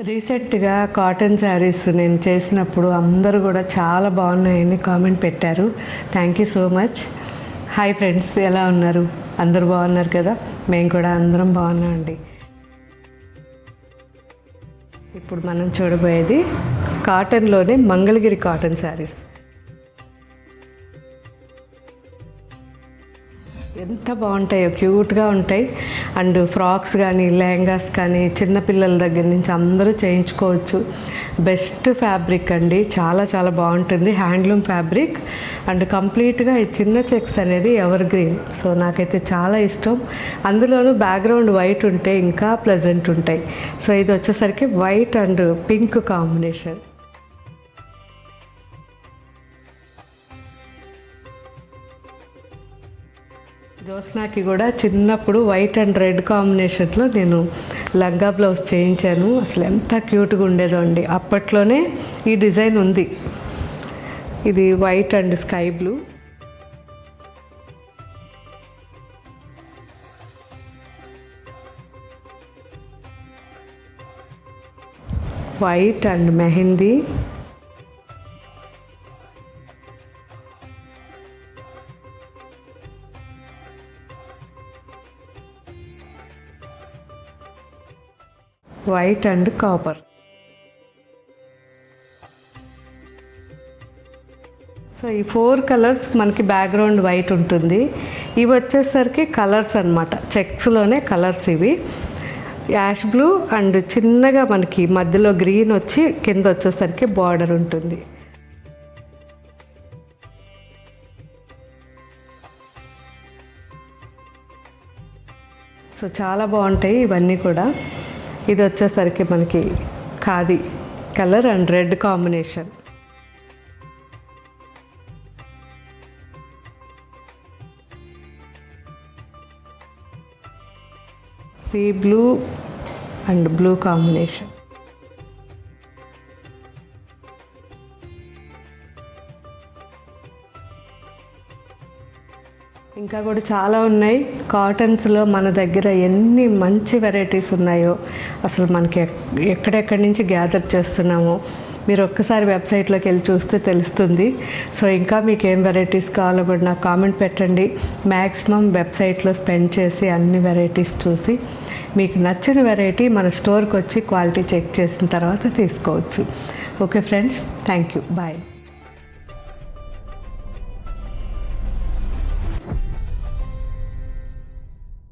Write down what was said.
రీసెంట్గా కాటన్ శారీస్ నేను చేసినప్పుడు అందరూ కూడా చాలా బాగున్నాయని కామెంట్ పెట్టారు. Thank you so much. Hi friends, ఎలా ఉన్నారు? అందరూ బాగున్నారు కదా? మేము కూడా అందరం బాగున్నామండి. ఇప్పుడు మనం చూడబోయేది కాటన్లోనే మంగళగిరి కాటన్ శారీస్. ఎంత బాగుంటాయో, క్యూట్గా ఉంటాయి. అండ్ ఫ్రాక్స్ కానీ లెహంగాస్ కానీ చిన్నపిల్లల దగ్గర నుంచి అందరూ చేయించుకోవచ్చు. బెస్ట్ ఫ్యాబ్రిక్ అండి, చాలా చాలా బాగుంటుంది. హ్యాండ్లూమ్ ఫ్యాబ్రిక్ అండ్ కంప్లీట్గా ఈ చిన్న చెక్స్ అనేది ఎవర్ గ్రీన్. సో నాకైతే చాలా ఇష్టం. అందులోనూ బ్యాక్గ్రౌండ్ వైట్ ఉంటే ఇంకా ప్లెజెంట్ ఉంటాయి. సో ఇది వచ్చేసరికి వైట్ అండ్ పింక్ కాంబినేషన్. జ్యోత్స్నాకి కూడా చిన్నప్పుడు వైట్ అండ్ రెడ్ కాంబినేషన్లో నేను లంగా బ్లౌజ్ చేయించాను. అసలు ఎంత క్యూట్గా ఉండేదో అండి. అప్పట్లోనే ఈ డిజైన్ ఉంది. ఇది white and sky blue. White and mehndi. White and copper. So ఈ 4 కలర్స్ మనకి బ్యాక్గ్రౌండ్ వైట్ ఉంటుంది. ఇవి వచ్చేసరికి కలర్స్ అన్నమాట, చెక్స్లోనే కలర్స్ ఇవి. యాష్ బ్లూ అండ్ చిన్నగా మనకి మధ్యలో గ్రీన్ వచ్చి కింద వచ్చేసరికి బార్డర్ ఉంటుంది. సో చాలా బాగుంటాయి ఇవన్నీ కూడా. ఇది వచ్చేసరికి మనకి khadi colour and red combination. Sea blue and blue combination. ఇంకా కూడా చాలా ఉన్నాయి. కాటన్స్లో మన దగ్గర ఎన్ని మంచి వెరైటీస్ ఉన్నాయో అసలు మనకి ఎక్కడెక్కడి నుంచి గ్యాదర్ చేస్తున్నామో మీరు ఒక్కసారి వెబ్సైట్లోకి వెళ్ళి చూస్తే తెలుస్తుంది. సో ఇంకా మీకు ఏం వెరైటీస్ కావాలో కూడా నాకు కామెంట్ పెట్టండి. మ్యాక్సిమం వెబ్సైట్లో స్పెండ్ చేసి అన్ని వెరైటీస్ చూసి మీకు నచ్చిన వెరైటీ మన స్టోర్కి వచ్చి క్వాలిటీ చెక్ చేసిన తర్వాత తీసుకోవచ్చు. Okay friends, thank you, bye.